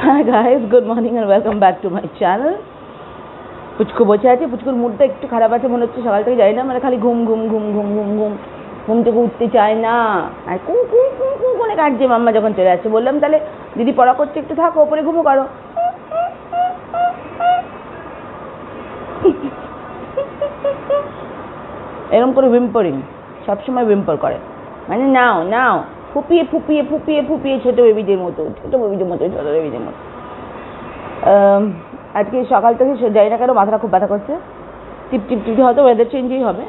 Hi guys, good morning and welcome back to my channel. পুচকু বসে আছে, পুচকুর মুডটা একটু খারাপ আছে মনে হচ্ছে, সকাল থেকে যাই না, মানে খালি ঘুম ঘুম ঘুম ঘুম ঘুম ঘুম, ঘুম থেকে উঠতে চায় না, আর কু কু কু কু করে কাটছে। মাম্মা যখন চলে আসছে বললাম তাহলে দিদি পড়া করছে, একটু থাকো, ওপরে ঘুমো করো। এরকম করে উইম্পরিং, সবসময় উইম্পর করে, মানে নাও নাও, ফুপিয়ে ফুপিয়ে ফুপিয়ে ফুপিয়ে, ছোটো বেবিদের মতো, ছোটো বেবিদের মতো, ছোটো বেবিদের মতো। আজকে সকাল থেকে যাই না কেন মাথাটা খুব ব্যথা করছে, টিপ টিপ টিপ, হয়তো ওয়েদার চেঞ্জই হবে,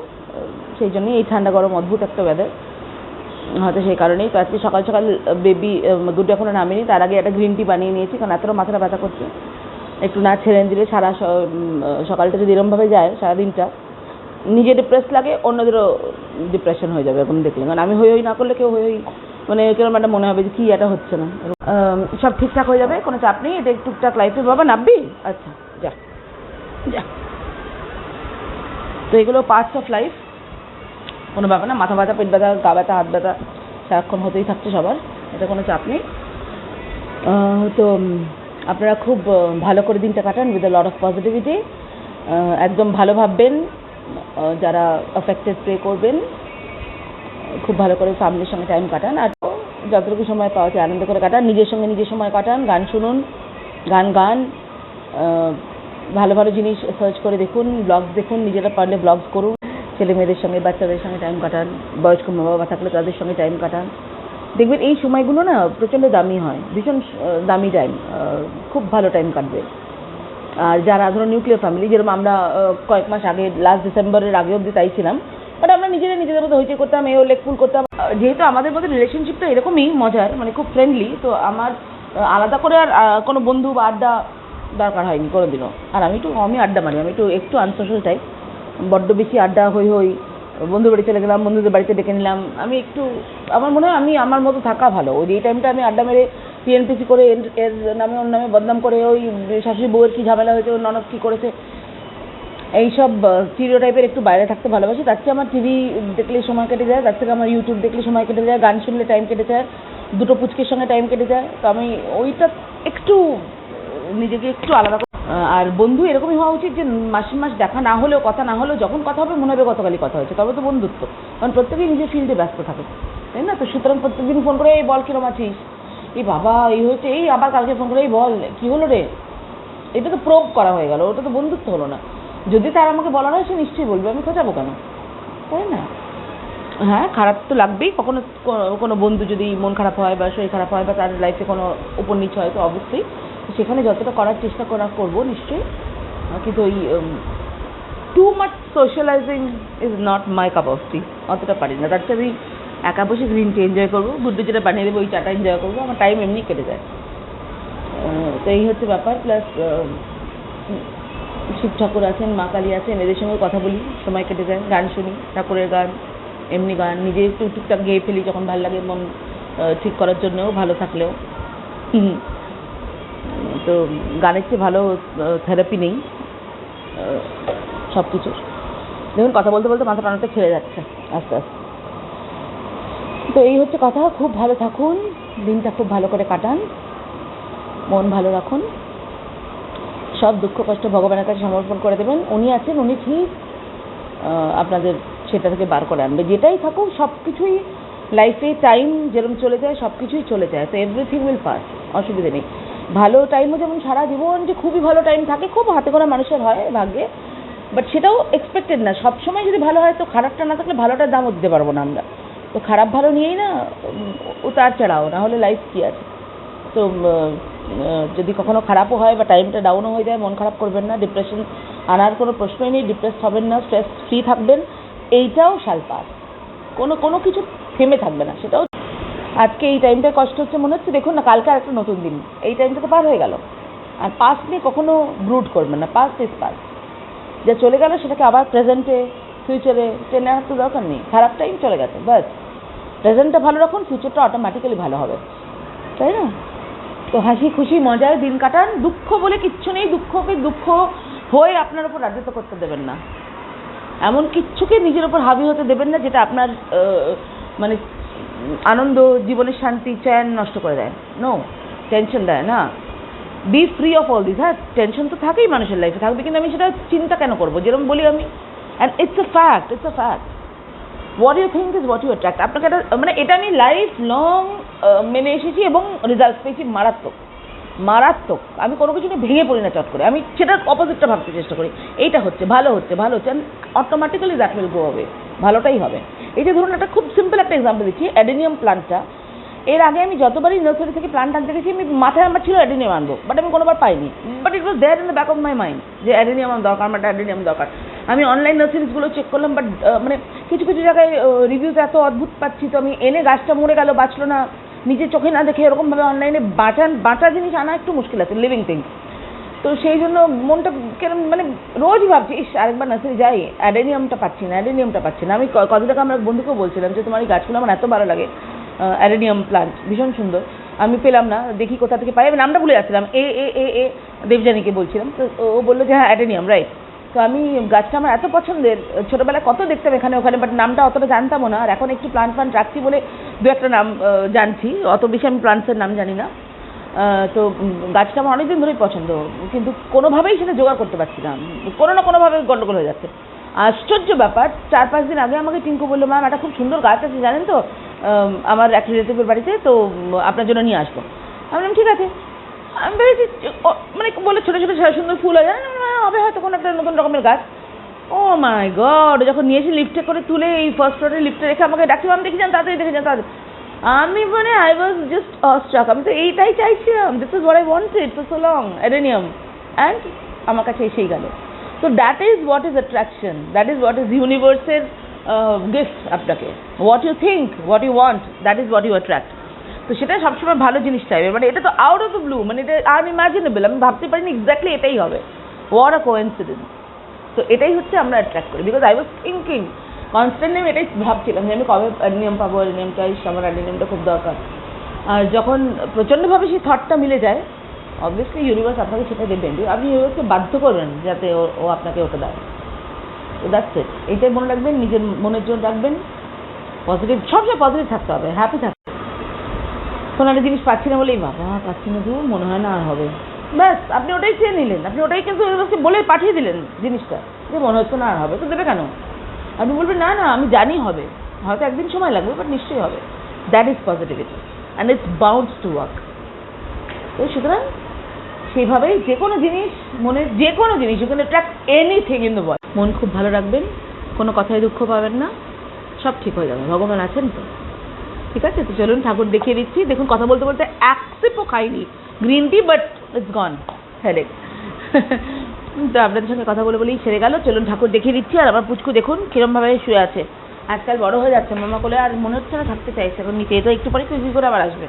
সেই জন্যই এই ঠান্ডা গরম অদ্ভুত একটা ওয়েদার, হয়তো সেই কারণেই। তো আজকে সকাল সকাল বেবি গুড্ডু এখনও নামেনি, তার আগে একটা গ্রিন টি বানিয়ে নিয়েছি, কারণ এতটা মাথাটা ব্যথা করছে। একটু না ছেড়ে দিলে সারা সকালটা যদি এরমভাবে যায় সারাদিনটা, নিজে ডিপ্রেস লাগে, অন্যদেরও ডিপ্রেশন হয়ে যাবে এরকম দেখলে। কারণ আমি হই হই না করলে কেউ হই হই, মানে কিরকম একটা মনে হবে যে কী এটা হচ্ছে না। সব ঠিকঠাক হয়ে যাবে, কোনো চাপ নেই, এটা টুকটাক লাইফে। বাবা নাববি? আচ্ছা যা যা। তো এগুলো পার্টস অফ লাইফ, কোনো ব্যাপার না। মাথা ব্যথা, পেট ব্যথা, গা ব্যথা, হাত ব্যথা সারাক্ষণ হতেই থাকছে সবার, এটা কোনো চাপ নেই। তো আপনারা খুব ভালো করে দিনটা কাটান with a lot of positivity. একদম ভালো ভাববেন, যারা অ্যাফেক্টেড প্রে করবেন, খুব ভালো করে ফ্যামিলির সঙ্গে টাইম কাটান, আর যতটুকু সময় পাওয়া যায় আনন্দ করে কাটান, নিজের সঙ্গে নিজের সময় কাটান, গান শুনুন, গান ভালো ভালো জিনিস সার্চ করে দেখুন, ব্লগস দেখুন, নিজেরা পারলে ব্লগস করুন, ছেলে মেয়েদের সঙ্গে বাচ্চাদের সঙ্গে টাইম কাটান, বয়স্ক মা বাবা থাকলে তাদের সঙ্গে টাইম কাটান। দেখবেন এই সময়গুলো না প্রচণ্ড দামি হয়, ভীষণ দামি টাইম, খুব ভালো টাইম কাটবে। আর যারা ধরো নিউক্লিয়ার ফ্যামিলি, যেরকম আমরা কয়েক মাস আগে, লাস্ট ডিসেম্বরের আগে অবধি তাই ছিলাম, বাট আমরা নিজেদের মধ্যে হইচই করতাম, এও লেকফুল করতাম। যেহেতু আমাদের মধ্যে রিলেশনশিপটা এরকমই মজার, মানে খুব ফ্রেন্ডলি, তো আমার আলাদা করে আর কোনো বন্ধু বা আড্ডা দরকার হয়নি কোনো দিনও। আর আমি আড্ডা মারি, আমি একটু আনসোশাল টাইপ, বড্ড বেশি আড্ডা হই হই, বন্ধুর বাড়ি চলে গেলাম, বন্ধুদের বাড়িতে ডেকে নিলাম। আমি একটু, আমার মনে হয় আমি আমার মতো থাকা ভালো। ওই যে টাইমটা আমি আড্ডা মেরে পিএনপিসি করে, এর নামে ওর নামে বদনাম করে, ওই শাশুড়ি বউয়ের কী ঝামেলা হয়েছে, ওর ননদ কী করেছে, এইসব স্টিরিওটাইপের একটু বাইরে থাকতে ভালোবাসি। তার চেয়ে আমার টিভি দেখলে সময় কেটে যায়, তার থেকে আমার ইউটিউব দেখলে সময় কেটে যায়, গান শুনলে টাইম কেটে যায়, দুটো পুচকের সঙ্গে টাইম কেটে যায়। তো আমি ওইটা একটু নিজেকে একটু আলাদা। আর বন্ধু এরকমই হওয়া উচিত যে মাসে মাস দেখা না হলেও, কথা না হলেও, যখন কথা হবে মনে হবে গতকালই কথা হয়েছে, তবে তো বন্ধুত্ব। কারণ প্রত্যেকেই নিজের ফিল্ডে ব্যস্ত থাকে, তাই না? তো সুতরাং প্রত্যেকদিন ফোন করে, এই বল কিরম আছিস, এই বাবা এই হয়েছে, এই আবার কালকে ফোন করে, এই বল কী হলো রে, এটা তো প্রোব করা হয়ে গেল, ওটা তো বন্ধুত্ব হলো না। যদি তার আমাকে বলার হয় সে নিশ্চয়ই বলবে, আমি খোঁজাবো কেন, তাই না? হ্যাঁ, খারাপ তো লাগবেই, কখনো কোনো বন্ধু যদি মন খারাপ হয় বা শরীর খারাপ হয় বা তার লাইফে কোনো উপর নিচ হয়, তো অবশ্যই সেখানে যতটা করার চেষ্টা করবো নিশ্চয়ই। কিন্তু ওই too much socializing is not my cup of tea, অতটা পারি না। তার চেয়ে আমি একা বসে গ্রিন টি এনজয় করবো, গুড্ডু যেটা বানিয়ে দেবো ওই চাটা এনজয় করবো, আমার টাইম এমনি কেটে যায়। তো এই হচ্ছে ব্যাপার। প্লাস শিব ঠাকুর আছেন, মা কালী আছেন, এদের সঙ্গে কথা বলি, সময় কেটে যায়, গান শুনি, ঠাকুরের গান, এমনি গান নিজে একটু টুকটাক গেয়ে ফেলি যখন ভালো লাগে, মন ঠিক করার জন্যও, ভালো থাকলেও। তো গানের চেয়ে ভালো থেরাপি নেই সব কিছুর। দেখুন কথা বলতে বলতে মাথাটা অনেকটা ছেড়ে যাচ্ছে আস্তে আস্তে। তো এই হচ্ছে কথা, খুব ভালো থাকুন, দিনটা খুব ভালো করে কাটান, মন ভালো রাখুন, সব দুঃখ কষ্ট ভগবানের কাছে সমর্পণ করে দেবেন। উনি আছেন, উনি ঠিক আপনাদের সেটা থেকে বার করে আনবে। যেটাই থাকুক, সব কিছুই লাইফে টাইম যেরকম চলে যায়, সব কিছুই চলে যায়, তো এভরিথিং উইল পাস, অসুবিধে নেই। ভালো টাইমও যেমন সারা জীবন যে খুবই ভালো টাইম থাকে, খুব হাতে গোনা মানুষের হয় ভাগ্যে, বাট সেটাও এক্সপেক্টেড না। সবসময় যদি ভালো হয় তো খারাপটা না থাকলে ভালোটার দামও দিতে পারবো না আমরা। তো খারাপ ভালো নিয়েই না উতার চড়াও, না হলে লাইফ কী আছে। তো যদি কখনো খারাপও হয় বা টাইমটা ডাউনও হয়ে যায়, মন খারাপ করবেন না, ডিপ্রেশন আনার কোনো প্রশ্নই নেই, ডিপ্রেস হবেন না, স্ট্রেস ফ্রি থাকবেন, এইটাও সাল পাস, কোনো কিছু থেমে থাকবে না। সেটাও আজকে এই টাইমটায় কষ্ট হচ্ছে মনে হচ্ছে, দেখুন না কালকে আর একটা নতুন দিন, এই টাইমটা তো পার হয়ে গেল। আর পাস্ট নিয়ে কখনো ব্রুড করবেন না, পাস্ট ইজ পাস্ট, যা চলে গেল সেটাকে আবার প্রেজেন্টে ফিউচারে টেনে আনার তো দরকার নেই। খারাপ টাইম চলে গেছে, বাস প্রেজেন্টটা ভালো রাখুন, ফিউচারটা অটোমেটিক্যালি ভালো হবে, তাই না? তো হাসি খুশি মজায় দিন কাটান, দুঃখ বলে কিচ্ছু নেই, দুঃখকে দুঃখ হয়ে আপনার উপর রাজত্ব করতে দেবেন না, এমন কিচ্ছুকে নিজের উপর হাবি হতে দেবেন না যেটা আপনার মানে আনন্দ, জীবনের শান্তি, চ্যান নষ্ট করে দেয়। নো, টেনশন দেয় না। Be free of all this. হ্যাঁ, টেনশন তো থাকেই মানুষের লাইফে, থাকবে, কিন্তু আমি সেটা চিন্তা কেন করবো, যেরকম বলি আমি, and it's a fact, it's a fact. What you think is what you attract. আপনাকে একটা মানে এটা আমি লাইফ লং মেনে এসেছি এবং রেজাল্ট পেয়েছি মারাত্মক মারাত্মক। আমি কোনো কিছু নিয়ে ভেঙে পড়ি না চট করে, আমি সেটার অপোজিটটা ভাবতে চেষ্টা করি, এইটা হচ্ছে ভালো হচ্ছে ভালো হচ্ছে, অটোমেটিক্যালি দ্যাট উইল গো হবে, ভালোটাই হবে। এই যে ধরুন একটা খুব সিম্পল একটা এক্সাম্পল দিচ্ছি, অ্যাডেনিয়াম প্লান্টটা। এর আগে আমি যতবারই নার্সারি থেকে প্লান্ট আনতে গেছি, আমি মাথায় আমার ছিল অ্যাডেনিয়াম আনবো, বাট আমি কোনোবার পাইনি। But it was there in the back of my mind যে অ্যাডেনিয়াম আমার দরকার, আমার অ্যাডেনিয়াম দরকার। আমি অনলাইন নার্সারিজগুলো চেক করলাম, বাট মানে কিছু কিছু জায়গায় রিভিউজ এত অদ্ভুত পাচ্ছি, তো আমি এনে গাছটা মরে গেল, বাঁচলো না, নিজের চোখে না দেখে এরকমভাবে অনলাইনে বাঁচা জিনিস আনা একটু মুশকিল আছে, লিভিং থিংস। তো সেই জন্য মনটা কেরম মানে রোজই ভাবছি, ইস আরেকবার নার্সারি যাই, অ্যাডেনিয়ামটা পাচ্ছি না, অ্যাডেনিয়ামটা পাচ্ছি না। আমি কদিন আগে আমার বন্ধুকেও বলছিলাম যে তোমার এই গাছগুলো আমার এত ভালো লাগে, অ্যাডেনিয়াম প্লান্ট ভীষণ সুন্দর, আমি পেলাম না, দেখি কোথা থেকে পাই। আমি নামটা ভুলে যাচ্ছিলাম, এ এ এ এ দেবযানীকে বলছিলাম, তো ও বললো যে হ্যাঁ অ্যাডেনিয়াম, রাইট। তো আমি গাছটা আমার এত পছন্দের, ছোটোবেলায় কত দেখতাম এখানে ওখানে, বাট নামটা অতটা জানতামও না। আর এখন একটু প্লান্ট রাখছি বলে দু একটা নাম জানছি, অত বেশি আমি প্লান্টসের নাম জানি না। তো গাছটা আমার অনেকদিন ধরেই পছন্দ, কিন্তু কোনোভাবেই সেটা জোগাড় করতে পারছি না, কোনো না কোনোভাবে গণ্ডগোল হয়ে যাচ্ছে। আশ্চর্য ব্যাপার, 4-5 দিন আগে আমাকে টিঙ্কু বললো, ম্যাম একটা খুব সুন্দর গাছ আছে জানেন তো, আমার এক রিলেটিভের বাড়িতে, তো আপনার জন্য নিয়ে আসবো। আমি বললাম ঠিক আছে। আমি ভেবেছি মানে বলে ছোটো ছোটো সুন্দর ফুল হয়, জানেন হবে হয়তো কোনো একটা নতুন রকমের গাছ। ও মাই গড, যখন নিয়েছি লিফটে করে তুলে এই ফার্স্ট ফ্লোরে লিফটে রেখে আমাকে ডাকছি, আমি দেখে যান তাড়াতাড়ি, দেখে যান তাড়াতাড়ি। আমি মানে আই ওয়াজ জাস্ট অস্ট্রাক, আমি তো এইটাই চাইছিলাম, this is what I wanted for so long, adenium, and আমার কাছে এসেই গেল। তো that is what is attraction, that is what is ইউনিভার্সের গিফট আপনাকে। What you think, what you want, that is what you attract. তো সেটা সবসময় ভালো জিনিস চাইবে, মানে এটা তো আউট অফ দ্য ব্লু, মানে এটা আনইমাজিনেবল, আমি ভাবতে পারিনি এক্স্যাক্টলি এটাই হবে। What a coincidence. তো এটাই হচ্ছে আমরা অ্যাট্রাক্ট করি, because I was thinking constantly, আমি এটাই ভাবছিলাম যে আমি কবে অ্যাডেনিয়াম পাবো, অ্যাডেনিয়াম চাই, আমার অ্যাডেনিয়ামটা খুব দরকার। আর যখন প্রচণ্ডভাবে সেই থটটা মিলে যায়, অবভিয়াসলি ইউনিভার্স আপনাকে সেটা দেবেন, আপনি ইউনিভার্সকে বাধ্য করবেন যাতে ও আপনাকে ওটা দেয়। তো দ্যাটস ইট, এইটাই মনে রাখবেন, নিজের মনের জন্য রাখবেন, পজিটিভ, সবসময় পজিটিভ থাকতে হবে, হ্যাপি থাকতে হবে। কোনো একটা জিনিস পাচ্ছি না বলেই বাবা পাচ্ছি না, দূর মনে হয় না আর হবে, ব্যাস আপনি ওটাই চেয়ে নিলেন, আপনি ওটাই কিন্তু ইউনিভার্সকে বলে পাঠিয়ে দিলেন জিনিসটা, যে মনে হচ্ছে না আর হবে, তো দেবে কেন? আপনি বলবেন না না আমি জানি হবে, হয়তো একদিন সময় লাগবে, বাট নিশ্চয়ই হবে। That is positivity and it's bound to work. তো সুতরাং সেইভাবেই যে কোনো জিনিস, মনের যে কোনো জিনিস, you can attract anything in the world. মন খুব ভালো রাখবেন, কোনো কথায় দুঃখ পাবেন না, সব ঠিক হয়ে যাবে, ভগবান আছেন তো। ঠিক আছে, তো চলুন ঠাকুর দেখিয়ে দিচ্ছি। দেখুন কথা বলতে বলতে এক সিপও খাইনি green tea, but it's gone headache. তো আপনাদের সঙ্গে কথা বলে বলেই সেরে গেল। চলুন ঠাকুর দেখিয়ে দিচ্ছি। আর আমার পুচকু দেখুন কিরমভাবে শুয়ে আছে, আজকাল বড় হয়ে যাচ্ছে মামা কোলে, আর মনে হচ্ছে না থাকতে চাইছে এখন নিচে, তো একটু পরে কুইকুই করে আবার আসবে।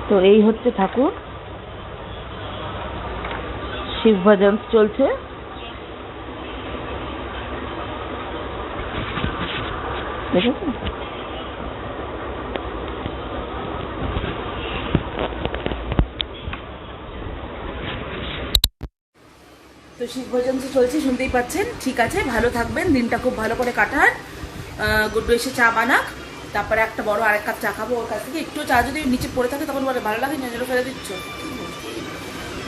তো এই হচ্ছে ঠাকুর, শিব ভজন চলছে। দেখেছেন? তো শিব ভজন তো চলছে, শুনতেই পাচ্ছেন। ঠিক আছে, ভালো থাকবেন, দিনটা খুব ভালো করে কাটান। গুড্ডু এসে চা বানাক, তারপরে একটা বড় আরেক কাপ চা খাবো ওর কাছ থেকে। একটু চা যদি নিচে পড়ে থাকে তখন বলে ভালো লাগে না, যেন ফেলে দিচ্ছ,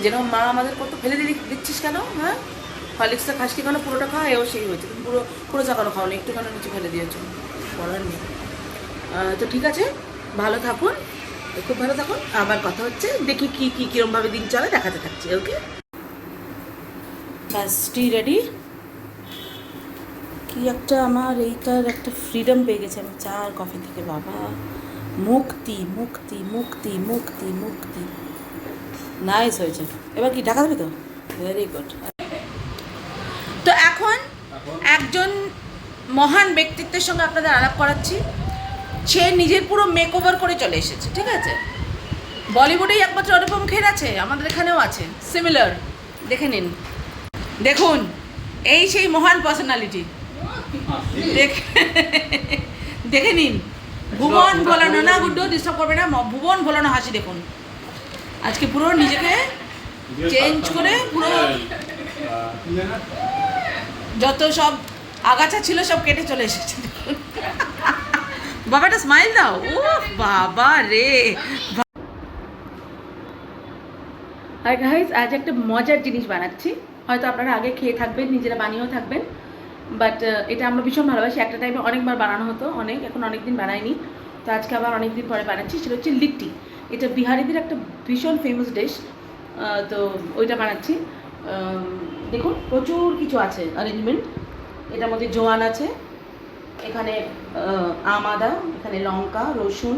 যেরকম মা আমাদের কত ফেলে দিচ্ছিস কেন, হ্যাঁ হরলিক্সটা খাস কি কেন, পুরোটা খাওয়া, এও সেই হয়েছে, তুমি পুরো চা কেন খাও না, একটু কেন নিচে ফেলে দিয়েছো, বলার নেই। তো ঠিক আছে, ভালো থাকুন, খুব ভালো থাকুন। আবার কথা হচ্ছে, দেখি কিরমভাবে দিন চলে, দেখাতে থাকছি। ওকে, ব্যাস টি রেডি। কি একটা আমার এইটার একটা ফ্রিডম পেয়ে গেছে আমি চা আর কফি থেকে, বাবা মুক্তি মুক্তি মুক্তি মুক্তি মুক্তি। নাইস হয়েছে। এবার কি ঢাকা দেবে তো? Very good. তো এখন একজন মহান ব্যক্তিত্বের সঙ্গে আপনাদের আলাপ করাচ্ছি। সে নিজের পুরো মেকওভার করে চলে এসেছে, ঠিক আছে? বলিউডেই একমাত্র অনুপম খের আছে, আমাদের এখানেও আছে সিমিলার। দেখে নিন, দেখুন, এই সেই মহান পার্সোনালিটি, দেখে নিন। ভুবন ভোলানো, না গুড্ডু ডিস্টার্ব করবে না, ভুবন ভোলানো হাসি দেখুন। আজকে পুরো নিজেকে চেঞ্জ করে পুরো যত সব আগাছা ছিল সব কেটে চলে এসেছে। বাবা একটা স্মাইল দাও, ও বাবা রে। আর গাইস আজ একটা মজার জিনিস বানাচ্ছি, হয়তো আপনারা আগে খেয়ে থাকবেন, নিজেরা বানিয়েও থাকবেন, বাট এটা আমরা ভীষণ ভালোবাসি। একটা টাইমে অনেকবার বানানো হতো, এখন অনেক দিন বানাইনি, তো আজকে আবার অনেক দিন পরে বানাচ্ছি। সেটা হচ্ছে লিট্টি। এটা বিহারিদের একটা ভীষণ ফেমাস ডিশ, তো ওইটা বানাচ্ছি। দেখুন প্রচুর কিছু আছে অ্যারেঞ্জমেন্ট। এটার মধ্যে জোয়ান আছে, এখানে আম আদা, এখানে লঙ্কা, রসুন,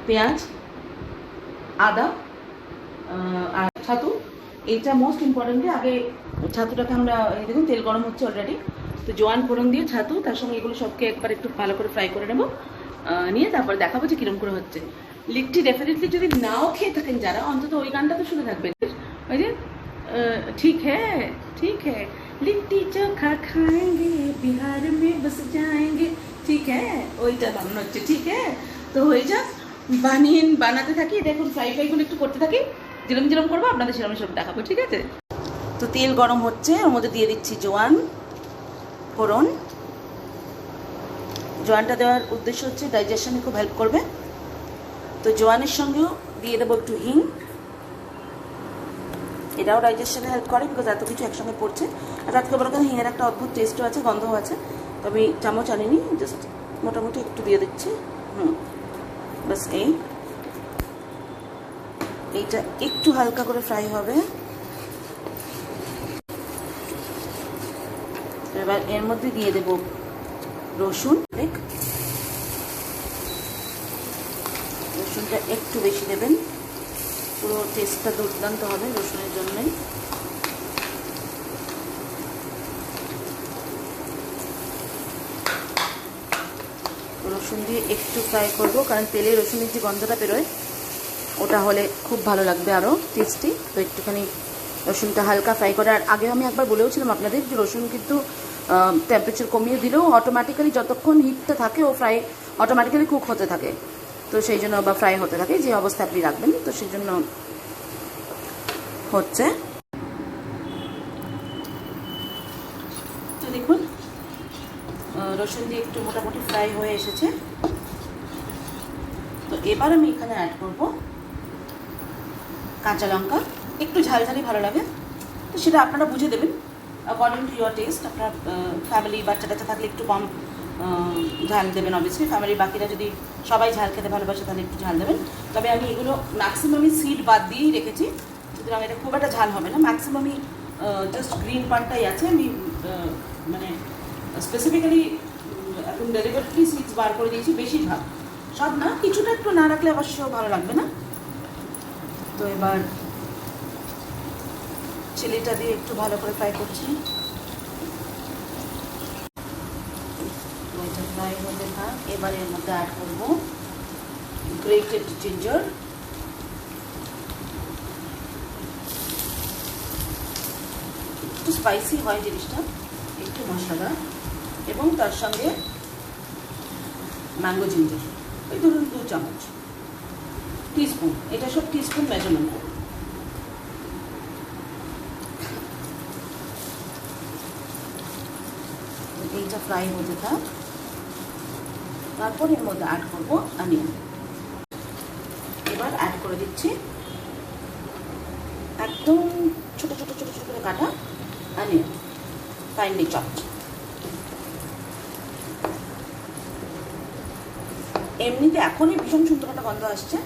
পেঁয়াজ, আদা আর ছাতু। এইটা মোস্ট ইম্পর্টেন্টলি আগে ছাতুটাকে আমরা, দেখুন তেল গরম হচ্ছে অলরেডি, তো জোয়ান ফোড়ন দিয়ে ছাতু, তার সঙ্গে এগুলো সবকে একবার একটু ভালো করে ফ্রাই করে নেবো, নিয়ে তারপরে দেখাবো যে কিরম করে হচ্ছে লিট্টি। ডেফিনেটলি যদি নাও খেয়ে থাকেন যারা, অন্তত ওই গানটা তো শুনে থাকবেন, ওই যে ঠিক হ্যাঁ লিট্টি চোখা খাएंगे বিহার में बस जाएंगे, ঠিক হ্যাঁ, ওইটা বানানো হচ্ছে। ঠিক হ্যাঁ, তো হয়ে যাক, বানাতে থাকি। দেখুন ফ্রাইগুলো একটু করতে থাকি, যেরকম করবো আপনাদের সেরকম দেখাবো, ঠিক আছে? তো তেল গরম হচ্ছে, ওর মধ্যে দিয়ে দিচ্ছি জোয়ান ফোড়ন। জোয়ানটা দেওয়ার উদ্দেশ্য হচ্ছে ডাইজেশনে খুব হেল্প করবে। তো জোয়ানের সঙ্গেও দিয়ে দেবো একটু হিং, এটাও ডাইজেশনে হেল্প করে, বিকজ এত কিছু একসঙ্গে পড়ছে। আর তার থেকে বড় কথা হিঙের একটা অদ্ভুত টেস্টও আছে, গন্ধও আছে। তো আমি চামচ আনিনি, জাস্ট মোটামুটি একটু দিয়ে দিচ্ছি। বাস এইটা একটু হালকা করে ফ্রাই হবে। এবার এর মধ্যে দিয়ে দেব রসুন। রসুনটা একটু বেশি দেবেন, পুরো টেস্টটা দুর্দান্ত হবে রসুনের জন্যই। রসুন দিয়ে একটু ফ্রাই করব, কারণ তেলে রসুনের যে গন্ধটা বেরোয় ওটা হলে খুব ভালো লাগবে, আরও টেস্টি। তো একটুখানি রসুনটা হালকা ফ্রাই করে। আর আগে আমি একবার বলেওছিলাম আপনাদের যে রসুন কিন্তু টেম্পারেচার কমিয়ে দিলেও অটোমেটিক্যালি যতক্ষণ হিটটা থাকে ও ফ্রাই অটোমেটিক্যালি কুক হতে থাকে, তো সেই জন্য বা ফ্রাই হতে থাকে, যে অবস্থা আপনি রাখবেন, তো সেই জন্য হচ্ছে। তো দেখুন রসুন দিয়ে একটু মোটামুটি ফ্রাই হয়ে এসেছে। তো এবার আমি এখানে অ্যাড করব কাঁচা লঙ্কা। একটু ঝালঝালি ভালো লাগে, তো সেটা আপনারা বুঝে দেবেন অ্যাকর্ডিং টু ইউর টেস্ট। আপনার ফ্যামিলি বাচ্চা টাচ্চা থাকলে একটু কম ঝাল দেবেন, অবভিয়াসলি। ফ্যামিলির বাকিরা যদি সবাই ঝাল খেতে ভালোবাসে তাহলে একটু ঝাল দেবেন। তবে আমি এগুলো ম্যাক্সিমামই সিড বাদ দিয়েই রেখেছি, সুতরাং এটা খুব একটা ঝাল হবে না। ম্যাক্সিমামই জাস্ট গ্রিন পার্টটাই আছে। আমি মানে স্পেসিফিক্যালি এখন ডেলিভারিটলি সিডস বার করে দিয়েছি, বেশিরভাগ, সব না, কিছুটা একটু না রাখলে অবশ্য ভালো লাগবে না। তো এবার চিলিটা দিয়ে একটু ভালো করে ফ্রাই করছি। ওইটা ফ্রাই হতে থাক। এবার এর মধ্যে অ্যাড করবো গ্রেটেড জিঞ্জার, একটু স্পাইসি হয় জিনিসটা, একটু মশলাদার, এবং তার সঙ্গে ম্যাঙ্গো জিঞ্জার, ওই ধরুন 2 চামচ, টিস্পুন, এটা সব টিস্পুন মেজারমেন্ট। এইটা ফ্রাই হতে থাক। তারপর এর মধ্যে অ্যাড করবো অনিয়ন। এবার অ্যাড করে দিচ্ছি একদম ছোট ছোট ছোট ছোট করে কাটা অনিয়ন, ফাইনলি চপড। এমনিতে এখনই ভীষণ সুন্দর একটা গন্ধ আসছে।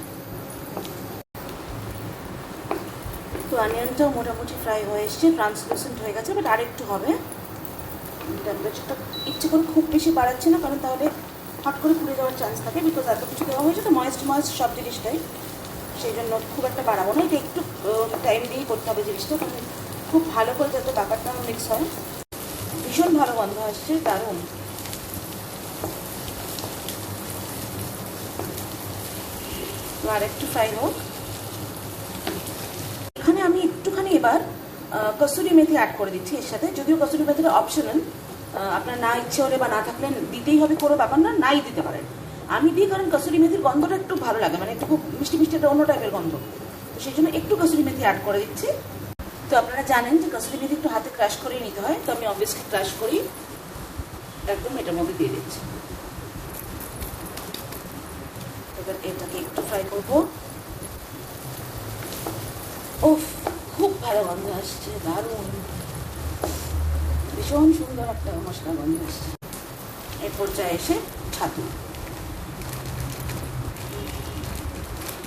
তো অনিয়নটাও মোটামুটি ফ্রাই হয়ে এসছে, ট্রান্সলুসেন্ট হয়ে গেছে, বাট আর একটু হবে। টেম্পারেচারটা ইচ্ছে করে খুব বেশি বাড়াচ্ছে না, কারণ তাহলে হট করে পুড়ে যাওয়ার চান্স থাকে, বিকজ এত কিছু দেওয়া হয়েছে তো ময়েস্ট সব জিনিসটাই, সেই জন্য খুব একটা বাড়াবো না। এটা একটু টাইম দিয়েই করতে হবে জিনিসটা, কারণ খুব ভালো করে যাতে ব্যাপারটা মিক্স হয়। ভীষণ ভালো গন্ধ আসছে, দারুণ। তো আর একটু ফ্রাই হোক। এখানে আমি একটুখানি এবার কসুরি মেথি অ্যাড করে দিচ্ছি এর সাথে, যদিও কসুরি মেথিটা অপশনাল, আপনার না ইচ্ছে হলে বা না থাকলে দিতেই হবে, কোনো ব্যাপার না, নাই দিতে পারেন। আমি দিই কারণ কসুরি মেথির গন্ধটা একটু ভালো লাগে, মানে একটু খুব মিষ্টি মিষ্টি একটা অন্য টাইপের গন্ধ, তো সেই জন্য একটু কসুরি মেথি অ্যাড করে দিচ্ছি। তো আপনারা জানেন যে কসুরি মেথি একটু হাতে ক্রাশ করেই নিতে হয়, তো আমি অবভিয়াসলি ক্রাশ করি একদম এটার মধ্যে দিয়ে দিচ্ছি। এবার এটাকে একটু ফ্রাই করবো। উফ, ছাড়া গন্ধ আসছে, দারুণ, ভীষণ সুন্দর একটা মশলা গন্ধ আসছে। এই পর্যায়ে এসে ছাতু,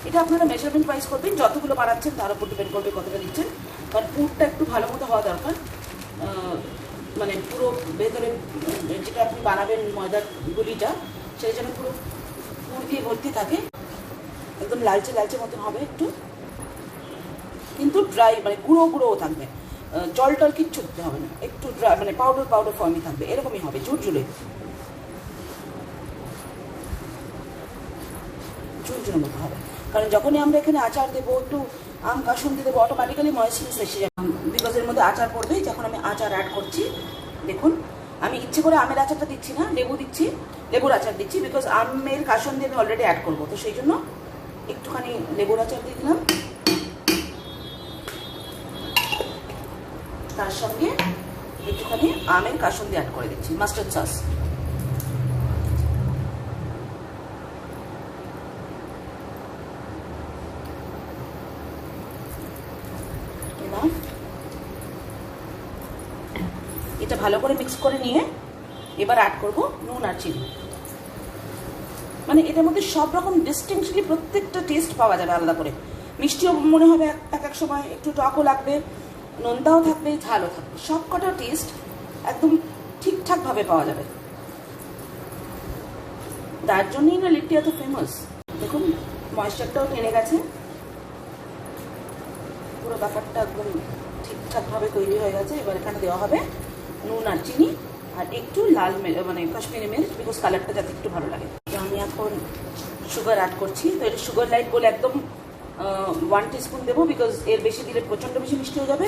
এটা আপনারা মেজারমেন্ট ওয়াইজ করবেন, যতগুলো বানাচ্ছেন তার উপর ডিপেন্ড করবে কতটা দিচ্ছেন। কারণ পুরটা একটু ভালো মতো হওয়া দরকার, মানে পুরো ভেতরে যেটা আপনি বানাবেন ময়দার গুলিটা, সেই জন্য পুরো পুর দিয়ে ভর্তি থাকে, একদম লালচে লালচে মতন হবে একটু, কিন্তু ড্রাই মানে গুঁড়ো গুঁড়োও থাকবে, জল টল কিচ্ছু দিতে হবে না, একটু ড্রাই মানে পাউডার পাউডার ফর্মই থাকবে, এরকমই হবে, ঝুরঝুরে ঝুরঝুরের মতো হবে। কারণ যখনই আমরা এখানে আচার দেবো, একটু আম কাসুন্দি দেবো, অটোমেটিক্যালি ময়েস্টনেস এসে যাবে, বিকজ এর মধ্যে আচার পড়বে। যখন আমি আচার অ্যাড করছি, দেখুন আমি ইচ্ছে করে আমের আচারটা দিচ্ছি না, লেবু দিচ্ছি, লেবুর আচার দিচ্ছি, বিকজ আমের কাসুন্দি আমি অলরেডি অ্যাড করবো, তো সেই জন্য একটুখানি লেবুর আচার দিয়ে দিলাম। তার সঙ্গে একটুখানি আমের কাসুন্দি অ্যাড করে দিচ্ছি, মাস্টার্ড সস। এটা ভালো করে মিক্স করে নিয়ে এবার অ্যাড করব নুন আর চিনি। মানে এটার মধ্যে সব রকম ডিস্টিংক্টলি প্রত্যেকটা টেস্ট পাওয়া যাবে আলাদা করে। মিষ্টিও মনে হবে এক এক সময়, একটু টকও লাগবে, নোনতাও থাকবে, ঝালও থাকবে, সব কটা টেস্ট একদম ঠিকঠাকভাবে পাওয়া যাবে। তার জন্যই না লিট্টি এত ফেমাস। দেখুন ময়েশ্চারটাও টেনে গেছে, পুরো ব্যাপারটা একদম ঠিকঠাকভাবে তৈরি হয়ে গেছে। এবার এখানে দেওয়া হবে নুন আর চিনি আর একটু লাল মানে কাশ্মীরি মির্চ, বিকজ কালারটা যাতে একটু ভালো লাগে। আমি এখন সুগার অ্যাড করছি, তো এটা সুগার লাইট বলে একদম 1 টিস্পুন দেবো, বিকজ এর বেশি দিলে প্রচণ্ড বেশি মিষ্টি হয়ে যাবে।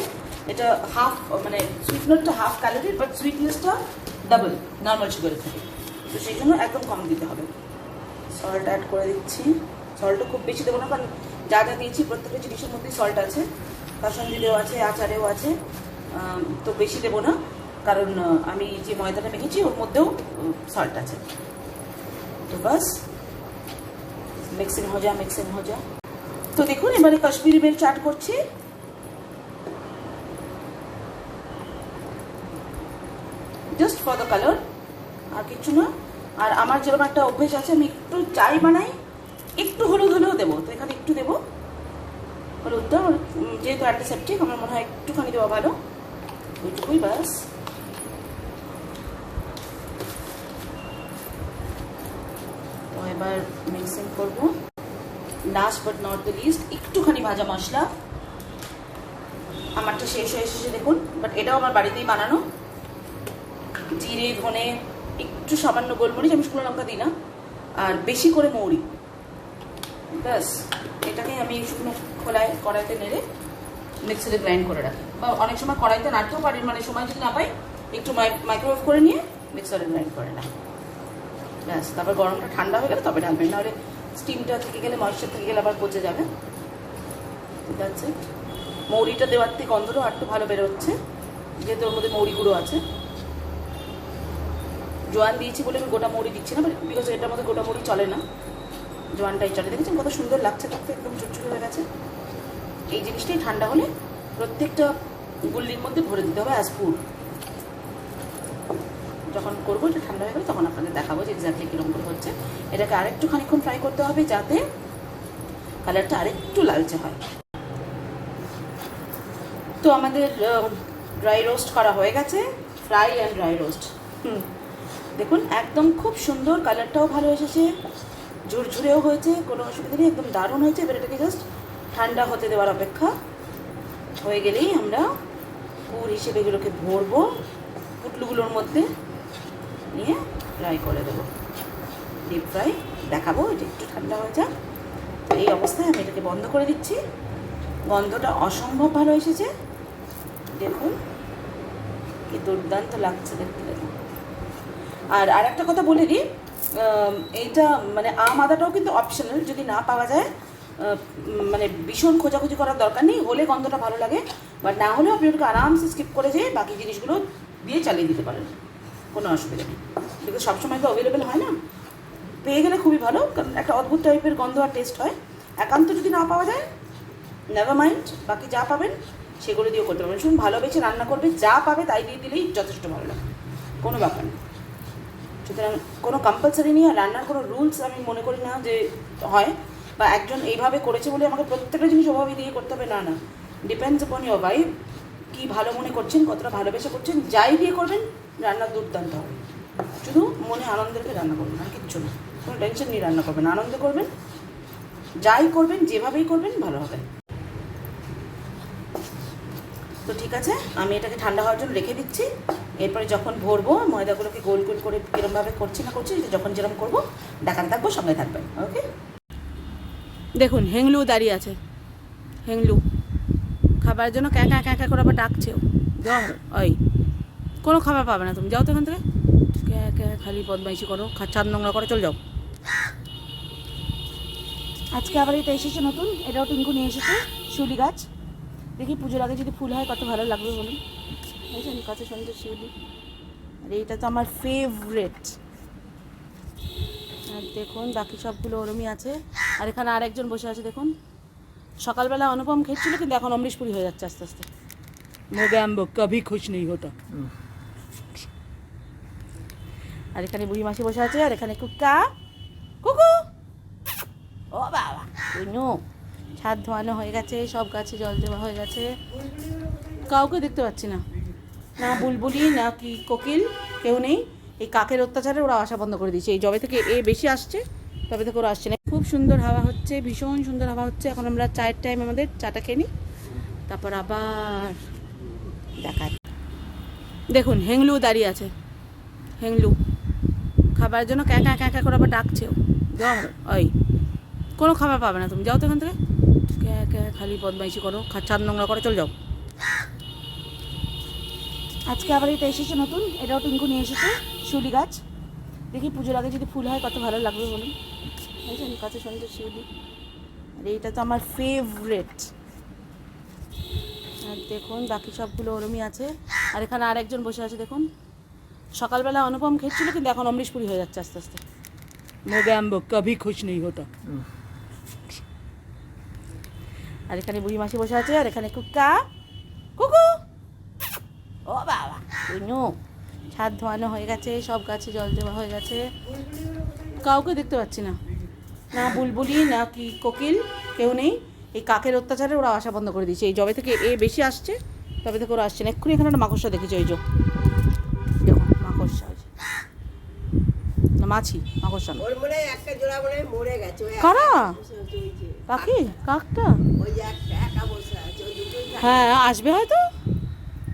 এটা হাফ মানে সুইটনারটা হাফ ক্যালোরির, বাট সুইটনেসটা ডাবল নর্মাল সুগারের থেকে, তো সেই জন্য একদম কম দিতে হবে। সল্ট অ্যাড করে দিচ্ছি, সল্টও খুব বেশি দেবো না, কারণ যা যা দিয়েছি প্রত্যেকটা জিনিসের মধ্যেই সল্ট আছে, কাসুন্দিতেও আছে, আচারেও আছে, তো বেশি দেবো না, কারণ আমি যে ময়দাটা মেখেছি ওর মধ্যেও সল্ট আছে। তো বাস মিক্সিং হয়ে যা। তো দেখুন এবারে কাশ্মীরি মির্চ অ্যাড করছি, জাস্ট ফর দ্য কালার, আর কিছু না। আর আমার যেরকম একটা অভ্যেস আছে, আমি একটু চাই বানাই, একটু হলুদ হলেও দেবো, তো এখানে একটু দেবো হলুদটা, যেহেতু অ্যান্টিসেপটিক আমার মনে হয় একটুখানি দেওয়া ভালো, ওইটুকুই ব্যাস। তো এবার মিক্সিং করবো। Last but not the least একটুখানি ভাজা মশলা, আমারটা শেষ হয়ে এসেছে দেখুন, বাট এটাও আমার বাড়িতেই বানানো। জিরে, ধনে, একটু সামান্য গোলমরিচ, আমি শুকনো লঙ্কা দিই না, আর বেশি করে মৌরি, ব্যাস। এটাকে আমি শুকনো খোলায় কড়াইতে নেড়ে মিক্সারে গ্রাইন্ড করে রাখি, বা অনেক সময় কড়াইতে নাড়তেও পারি, মানে সময় যদি না পাই একটু মাইক্রোওয়েভ করে নিয়ে মিক্সারে গ্রাইন্ড করে রাখি, ব্যাস। তারপর গরমটা ঠান্ডা হয়ে গেলে তবে ঢালবেন, নাহলে স্টিমটা থেকে গেলে, ময়েশ্চার থেকে গেলে আবার পচে যাবে। That's it. মৌরিটা দেওয়ার থেকে গন্ধটাও একটু ভালো বেরোচ্ছে, যেহেতু ওর মধ্যে মৌরি গুঁড়ো আছে। জোয়ান দিয়েছি বলে আমি গোটা মৌরি দিচ্ছি না, বিকজ এটার মধ্যে গোটা মৌরি চলে না, জোয়ানটাই চলে। দেখেছেন কত সুন্দর লাগছে, দেখতে একদম ঝুরঝুরে হয়ে গেছে। এই জিনিসটাই ঠান্ডা হলে প্রত্যেকটা গুল্লির মধ্যে ভরে দিতে হবে অ্যাজ পুর। যখন করবো এটা ঠান্ডা হয়ে গেলে তখন আপনাদের দেখাবো যে এক্স্যাক্টলি কীরকম করে হচ্ছে। এটাকে আরেকটু খানিক্ষণ ফ্রাই করতে হবে, যাতে কালারটা আরেকটু লালচে হয়। তো আমাদের ড্রাই রোস্ট করা হয়ে গেছে, ফ্রাই অ্যান্ড ড্রাই রোস্ট। দেখুন একদম খুব সুন্দর, কালারটাও ভালো এসেছে, ঝুরঝুরেও হয়েছে, কোনো অসুবিধা নেই, একদম দারুণ হয়েছে। এবার এটাকে জাস্ট ঠান্ডা হতে দেওয়ার অপেক্ষা, হয়ে গেলেই আমরা পুর হিসেবে এগুলোকে ভরবো, পুটলুগুলোর মধ্যে নিয়ে ফ্রাই করে দেবো, ডিপ ফ্রাই দেখাবো। এটা একটু ঠান্ডা হয়ে যাক। তো এই অবস্থায় আমি এটাকে বন্ধ করে দিচ্ছি। গন্ধটা অসম্ভব ভালো এসেছে, দেখুন কি দুর্দান্ত লাগছে দেখতে। দেখুন আর একটা কথা বলে দিই, এইটা মানে আম আদাটাও কিন্তু অপশনাল, যদি না পাওয়া যায় মানে ভীষণ খোঁজাখুঁজি করার দরকার নেই, হলে গন্ধটা ভালো লাগে, বাট না হলেও আপনি ওটাকে আরামসে স্কিপ করে যেয়ে বাকি জিনিসগুলো দিয়ে চালিয়ে দিতে পারেন, কোনো অসুবিধা নেই। বিকজ সবসময় তো অ্যাভেলেবেল হয় না, পেয়ে গেলে খুবই ভালো, কারণ একটা অদ্ভুত টাইপের গন্ধ আর টেস্ট হয়। একান্ত যদি না পাওয়া যায় নেভার মাইন্ড, বাকি যা পাবেন সেগুলো দিয়েও করতে পারবেন। শুনুন, ভালোবেসে রান্না করবে, যা পাবে তাই দিয়ে দিলেই যথেষ্ট ভালো লাগে, কোনো ব্যাপার না। সুতরাং কোনো কম্পালসারি নিয়ে রান্নার কোনো রুলস আমি মনে করি না যে হয়, বা একজন এইভাবে করেছে বলে আমাকে প্রত্যেকটা জিনিস ওভাবে দিয়ে করতে হবে, না না। ডিপেন্ডস আপন ইয়োর ওয়াইফ, কী ভালো মনে করছেন, কতটা ভালোবেসে করছেন, যাই দিয়ে করবেন রান্না দুর্দান্ত হবে। শুধু মনে আনন্দের রান্না করবেন, আর কিচ্ছু না। কোনো টেনশন নিয়ে রান্না করবেন, আনন্দ করবেন, যাই করবেন যেভাবেই করবেন ভালো হবে। তো ঠিক আছে, আমি এটাকে ঠান্ডা হওয়ার জন্য রেখে দিচ্ছি। এরপরে যখন ভরবো ময়দাগুলোকে গোল গোল করে কীরমভাবে করছি না করছি, যখন যেরকম করবো দেখাতে থাকবো, সঙ্গে থাকবেন। ওকে, দেখুন হেংলু দাঁড়িয়ে আছে। হেংলু খাবারের জন্য ক্যাঁ ক্যাঁ ক্যাঁ ক্যাঁ করে আবার ডাকছেও। যাও ওই, কোনো খাবার পাবে না তুমি, যাও তো এখান থেকে। ক্যাঁ ক্যাঁ খালি বদমাইশি করো, ছাদ নোংরা করে চল যাও। আজকে আবার এটা এসেছে নতুন, এটাও টিঙ্কু নিয়ে এসেছে, শিউলি গাছ। দেখি পুজোর আগে যদি ফুল হয় কত ভালো লাগবে বলুন। বুঝছেন কত সুন্দর শিউলি, আর এইটা তো আমার ফেভারেট। আর দেখুন বাকি সবগুলো ওরমই আছে। আর এখানে আরেকজন বসে আছে দেখুন। সকালবেলা অনুপম খেয়েছিল, কিন্তু এখন অমৃশপুরি হয়ে যাচ্ছে আস্তে আস্তে। মোগাম্বো কভি খুশ নেই হতো। আর এখানে বুড়ি মাসি বসে আছে, আর এখানে কুকা কুকু। ও বাবা কুনু, ছাদ ধোয়ানো হয়ে গেছে, সব গাছে জল দেওয়া হয়ে গেছে, কাউকে দেখতে পাচ্ছি না, না বুলবুলি না কি কোকিল, কেউ নেই। এই কাকের অত্যাচারে ওরা আসা বন্ধ করে দিয়েছে। এই জবে থেকে এ বেশি আসছে, তবে থেকে ওরা আসছে না। খুব সুন্দর হাওয়া হচ্ছে, ভীষণ সুন্দর হাওয়া হচ্ছে। এখন আমরা চায়ের টাইম, আমাদের চাটা খেয়ে নিই, তারপর আবার দেখা। দেখুন হেংলু দাঁড়িয়ে আছে। হেংলু খাবারের জন্য ক্যাঁ ক্যাঁ ক্যাঁ ক্যাঁ করে আবার ডাকছেও। যাও ওই, কোনো খাবার পাবে না তুমি, যাও তো এখান থেকে। ক্যাঁ ক্যাঁ খালি বদমাইশি করো, ছাদ নোংরা করে চল যাও। আজকে আবার এটা এসেছে নতুন, এটাও টিঙ্কু নিয়ে এসেছে, শিউলি গাছ। দেখি পুজোর আগে যদি ফুল হয় কত ভালো লাগবে বলুন। বুঝছেন কত সুন্দর শিউলি, আর এইটা তো আমার ফেভারেট। আর দেখুন বাকি সবগুলো ওরমই আছে। আর এখানে আরেকজন বসে আছে দেখুন। সকালবেলা অনুপম খেয়েছিল, কিন্তু এখন অমৃশপুরি হয়ে যাচ্ছে আস্তে আস্তে। মোগাম্বো কভি খুশ নেই হতো। আর এখানে বুড়ি মাসি বসে আছে, আর এখানে কুকা কুকু। ও বাবা কুনু, ছাদ ধোয়ানো হয়ে গেছে, সব গাছে জল দেওয়া হয়ে গেছে, কাউকে দেখতে পাচ্ছি না, না বুলবুলি না কি কোকিল, কেউ নেই। এই কাকের অত্যাচারে ওরা আসা বন্ধ করে দিয়েছে। এই জবে থেকে এ বেশি আসছে, তবে থেকে ওরা আসছে না। এক্ষুনি এখানে একটা মাকড়সা দেখেছি, ওই যে দেখুন মাকড়সা, না মাছি, মাকড়সা না। কারা পাখি, কাকটা? হ্যাঁ আসবে হয়তো।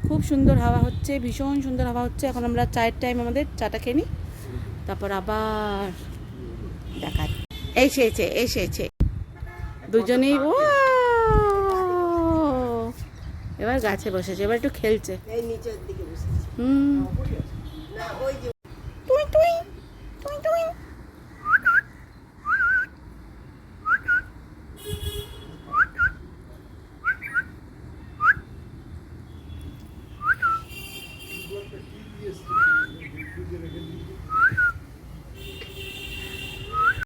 খুব সুন্দর হাওয়া হচ্ছে, ভীষণ সুন্দর হাওয়া হচ্ছে। এখন আমরা চায়ের টাইম, আমাদের চাটা খেয়ে নিই, তারপর আবার দেখা। এসেছে এসেছে দুজনেই। ও এবার গাছে বসেছে, এবার একটু খেলছে। টুই টুই টুই টুই।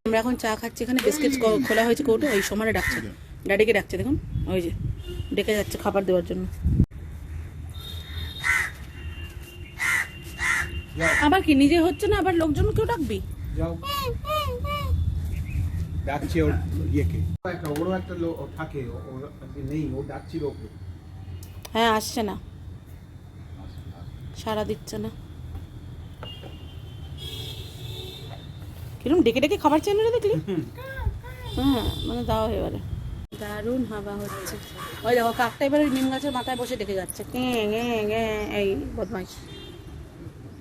আমরা এখন চা খাচ্ছি, এখানে বিস্কিট খোলা হয়েছে কৌটো, ওই সময় ডাকছে, ড্যাডিকে ডাকছে দেখুন, ওই যে ডেকে যাচ্ছে খাবার দেওয়ার জন্য। আবার কি নিজে হচ্ছে না, আবার লোকজনকেও ডাকবি? ডাকছে ওর ইয়েকে, ওরও একটা লোক থাকে, ও নেই, ও ডাকছিল ওকে। হ্যাঁ আসছে না, সাড়া দিচ্ছে না। কিরম ডেকে ডেকে খাবার চেয়ে নিলে দেখলি? হ্যাঁ মানে দাও এবারে। দারুণ হাওয়া হচ্ছে। ওই দেখো কাকটা এবার ওই নিম গাছের মাথায় বসে ডেকে যাচ্ছে, এই বদমাইশ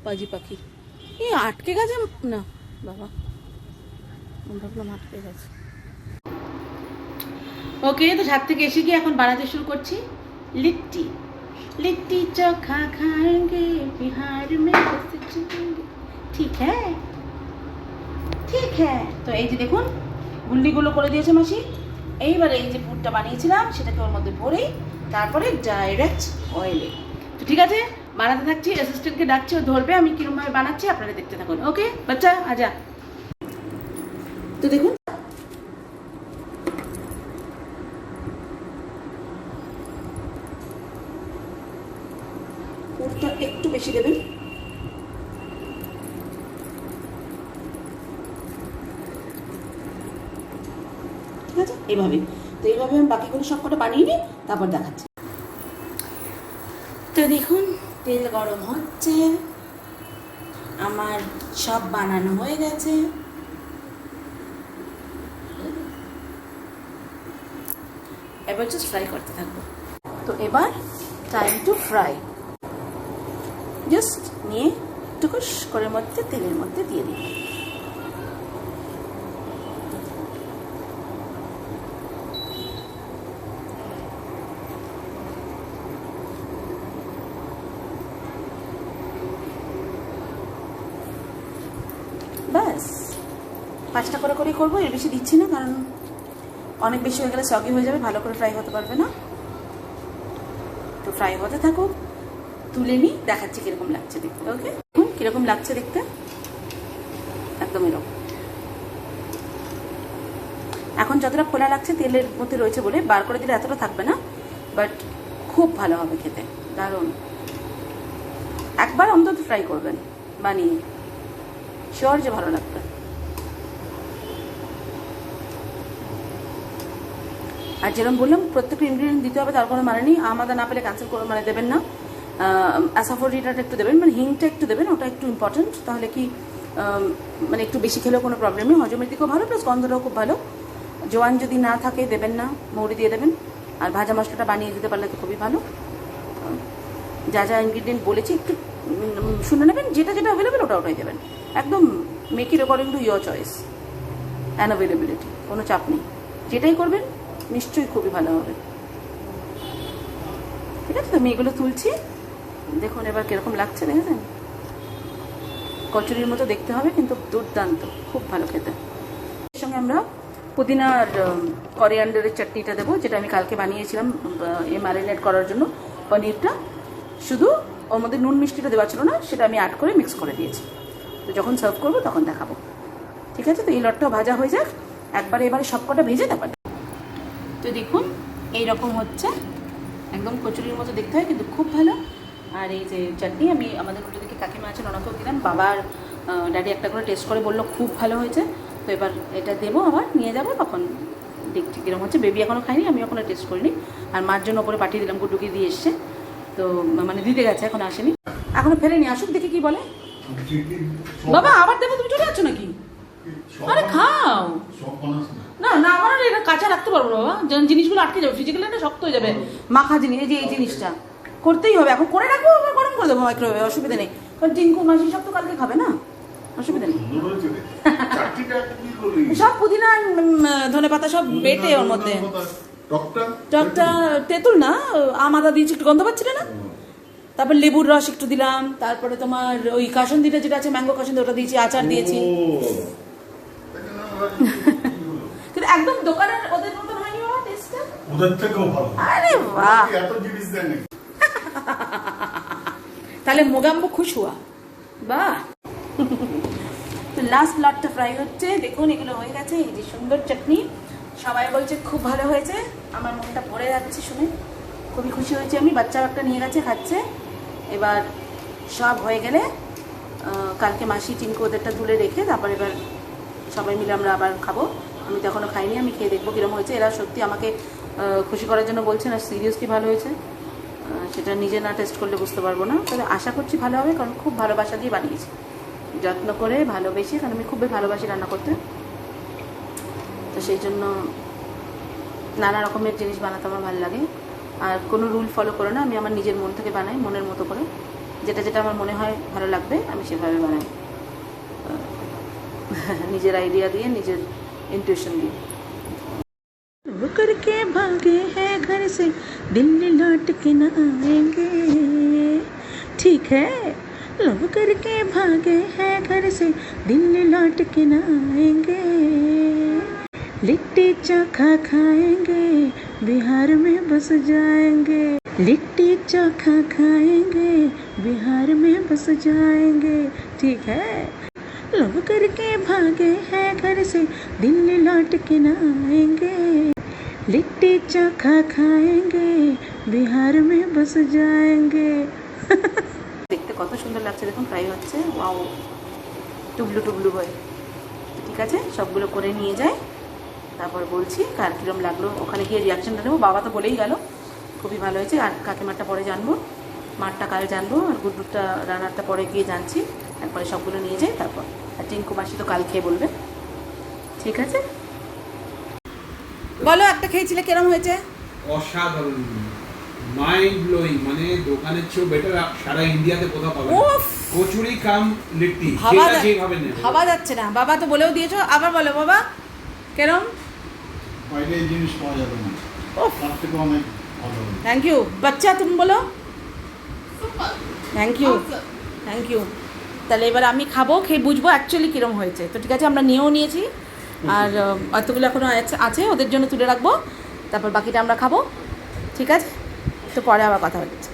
পাজি পাখি। এই আটকে গেছে না বাবা, ভাবলাম আটকে গেছে। ওকে, তো ছাদ থেকে এসে গিয়ে এখন বানাতে শুরু করছি লিট্টি। লিট্টি চোখা খাएंगे बिहार में ঠিক হ্যাঁ, ঠিক হ্যাঁ। তো এই যে দেখুন গুল্লিগুলো করে দিয়েছে মাসি। এইবারে এই যে পুরটা বানিয়েছিলাম সেটাকে ওর মধ্যে ভরেই তারপরে ডাইরেক্ট অয়েলে। তো ঠিক আছে, বানাতে থাকছি, অ্যাসিস্ট্যান্টকে ডাকছি, ও ধরবে আমি কিরমভাবে বানাচ্ছি, আপনারা দেখতে থাকুন। ওকে বাচ্চা আজা। তো দেখুন দুধটা একটু বেশি দেবেন। ঠিক আছে, এইভাবে। তো এইভাবে আমি বাকিগুলো সব কটা বানিয়ে নিই, তারপর দেখাচ্ছি। তো দেখুন তেল গরম হচ্ছে, আমার সব বানানো হয়ে গেছে। এবার জাস্ট ফ্রাই করতে থাকবো। তো এবার টাইম টু ফ্রাই। জাস্ট নিয়ে টুকুস করে মধ্যে তেলের মধ্যে দিয়ে দিই। ব্যাস 5টা করে করেই করবো, এর বেশি দিচ্ছি না, কারণ অনেক বেশি হয়ে গেলে সগি হয়ে যাবে, ভালো করে ফ্রাই হতে পারবে না। তো ফ্রাই হতে থাকুক, তুলে নিই, দেখাচ্ছি কিরকম লাগছে দেখতে। ওকে, কিরকম লাগছে দেখতে, একদম এরকম। এখন যতটা খোলা লাগছে তেলের মধ্যে রয়েছে বলে, বার করে দিলে এতটা থাকবে না, বাট খুব ভালো হবে খেতে, দারুণ। একবার অন্তত ফ্রাই করবেন বানিয়ে, শিওর যে ভালো লাগবে। আর যেরকম বললাম প্রত্যেকটা ইনগ্রিডিয়েন্ট দিতে হবে, তার কোনো মানে নেই। আমাদের না পেলে ক্যান্সেল করে মানে দেবেন না। অ্যাসাফোডিটাটা একটু দেবেন, মানে হিংটা একটু দেবেন, ওটা একটু ইম্পর্টেন্ট। তাহলে কি মানে একটু বেশি খেলেও কোনো প্রবলেম নেই, হজমের দিকেও ভালো, প্লাস গন্ধটাও খুব ভালো। জোয়ান যদি না থাকে দেবেন না, মৌরি দিয়ে দেবেন। আর ভাজা মশলাটা বানিয়ে দিতে পারলে তো খুবই ভালো। যা যা ইনগ্রিডিয়েন্ট বলেছি একটু শুনে নেবেন, যেটা যেটা অ্যাভেলেবেল ওটাই দেবেন। একদম make it according to your choice and availability, কোনো চাপ নেই। যেটাই করবেন নিশ্চয়ই খুবই ভালো হবে। ঠিক আছে, তো আমি এগুলো তুলছি, দেখুন এবার কিরকম লাগছে, দেখেছেন? কচুরির মতো দেখতে হবে, কিন্তু দুর্দান্ত, খুব ভালো খেতে। এর সঙ্গে আমরা পুদিনার করিয়ান্ডারের চাটনিটা দেবো, যেটা আমি কালকে বানিয়েছিলাম ম্যারিনেট করার জন্য পনিরটা। শুধু ওর মধ্যে নুন মিষ্টিটা দেওয়া ছিল না, সেটা আমি অ্যাড করে মিক্স করে দিয়েছি। তো যখন সার্ভ করবো তখন দেখাবো। ঠিক আছে, তো এই লটটাও ভাজা হয়ে যাক একবারে, এবারে সবকটা ভেজে তারপর। তো দেখুন এইরকম হচ্ছে, একদম কচুরির মতো দেখতে হয়, কিন্তু খুব ভালো। আর এই যে চাটনি আমি আমাদের উল্টো দিকে কাকিমা আছেন ওনাকেও দিলাম, বাবার ড্যাডি একটা করে টেস্ট করে বললো খুব ভালো হয়েছে। তো এবার এটা দেবো, আবার নিয়ে যাবো, তখন দেখছি কীরকম হচ্ছে। বেবি এখনও খাইনি, আমি এখনও টেস্ট করিনি। আর মার জন্য ওপরে পাঠিয়ে দিলাম, গুড্ডুকে দিয়ে এসছে, তো মানে দিতে গেছে, এখন আসেনি, এখনো ফেরেনি, আসুক দেখি কি বলে। বাবা আবার দেবো, তুমি চলে যাচ্ছ নাকি? আরে খাও না, না আমার এটা কাঁচা রাখতে পারবো বাবা, জিনিসগুলো আটকে যাবে, ফ্রিজে গেলে এটা শক্ত হয়ে যাবে। মাখা জিনিস, এই যে এই জিনিসটা করতেই হবে, এখন করে রাখবো, আবার গরম করে দেবো মাইক্রোওয়েভে, অসুবিধা নেই। কারণ টিঙ্কু মাসি সব তো কালকে খাবে না, অসুবিধা নেই। সব পুদিনা ধনে পাতা সব বেটে ওর মধ্যে, টকটা তেঁতুল না, আম আদা দিয়েছি, একটু গন্ধ পাচ্ছিলে না? তারপর লেবুর রস একটু দিলাম, তারপরে তোমার ওই কাসুন্দিটা যেটা আছে ম্যাঙ্গো কাসুন্দি ওটা দিয়েছি, আচার দিয়েছি। কিন্তু একদম দোকানের ওদের মতন হয়নি বাবা টেস্টটা, ওদের থেকেও ভালো। আরে বাহ, এত জিনিস দেন তাহলে মোগাম্বো খুশ হুয়া, বাহ। তো লাস্ট লটটা ফ্রাই হচ্ছে, দেখুন এগুলো হয়ে গেছে। এই যে সুন্দর চাটনি, সবাই বলছে খুব ভালো হয়েছে, আমার মনটা ভরে যাচ্ছে শুনে, খুবই খুশি হয়েছে আমি। বাচ্চাও একটা নিয়ে গেছে, খাচ্ছে। এবার সব হয়ে গেলে কালকে মাসি টিঙ্কু ওদেরটা তুলে রেখে তারপর এবার সবাই মিলে আমরা আবার খাবো। আমি তো এখনও খাইনি, আমি খেয়ে দেখবো কীরকম হয়েছে। এরা সত্যি আমাকে খুশি করার জন্য বলছেন, আর সিরিয়াসলি ভালো হয়েছে, সেটা নিজে না টেস্ট করলে বুঝতে পারবো না। তবে আশা করছি ভালো হবে, কারণ খুব ভালোবাসা দিয়ে বানিয়েছি, যত্ন করে ভালোবেসে, কারণ আমি খুবই ভালোবাসি রান্না করতে। তো সেই জন্য নানা রকমের জিনিস বানাতে আমার ভালো লাগে। আর কোনো রুল ফলো করে না, আমি আমার নিজের মন থেকে বানাই, মনের মতো করে, যেটা যেটা আমার মনে হয় ভালো লাগবে আমি সেভাবে বানাই, নিজের আইডিয়া দিয়ে, নিজের इंट्यूशन दी। वो करके भागे हैं घर से, दिल्ली लौट के न आएंगे, ठीक है। लव करके भागे हैं घर से, दिल्ली लौट के न आएंगे, लिट्टी चोखा खाएंगे, बिहार में बस जाएंगे, लिट्टी चोखा खाएंगे, बिहार में बस जाएंगे, ठीक है। लव करके भागे हैं घर से, दिल्ली लौट के न आएंगे, लिट्टी चोखा खाएंगे, बिहार में बस जाएंगे। কত সুন্দর লাগছে দেখুন, ফ্রাই হচ্ছে, ওয়াও, টুবলু টুবলু হয়ে। তো ঠিক আছে, সবগুলো করে নিয়ে যাই, তারপর বলছি কার কীরকম লাগলো, ওখানে গিয়ে রিয়াকশানটা নেবো। বাবা তো বলেই গেল খুবই ভালো হয়েছে, আর কাকিমারটা পরে জানবো, মারটা কাল জানবো, আর গুড্ডুরটা রান্নারটা পরে গিয়ে জানছি। তারপরে সবগুলো নিয়ে যাই, তারপর আর টিঙ্কু মাসি তো কাল খেয়ে বলবে। ঠিক আছে, বলো একটা খেয়েছিলে কিরম হয়েছে? অসাধারণ, মাইন্ড ব্লোয়িং, মানে দোকানের চেয়েও বেটার সারা ইন্ডিয়াতে কোথাও পাবে না। উফ, কচুরি কাম লিট্টি, ভাবা যেটা যেভাবে নেবে ভাবা যাচ্ছে না। বাবা তো বলেও দিয়েছো, আবার বলো বাবা কেরম? বাইরে এই জিনিস পাওয়া যাবে না, উফ, তার থেকে অনেক ভালো। Thank you. বাচ্চা তুমি বলো। Thank you, thank you. তাহলে এবার আমি খাবো, খেয়ে বুঝবো অ্যাকচুয়ালি কীরকম হয়েছে। তো ঠিক আছে, আমরা নিয়েও নিয়েছি, আর অতগুলো এখনও আছে, ওদের জন্য তুলে রাখবো, তারপর বাকিটা আমরা খাবো। ঠিক আছে, তো পরে আবার কথা হচ্ছে।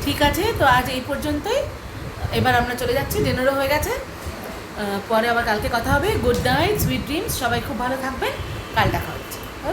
ঠিক আছে, তো আজ এই পর্যন্তই। এবার আমরা চলে যাচ্ছি, ডিনারও হয়ে গেছে, পরে আবার কালকে কথা হবে। গুড নাইট, সুইট ড্রিমস, সবাই খুব ভালো থাকবেন, কাল দেখা হচ্ছে।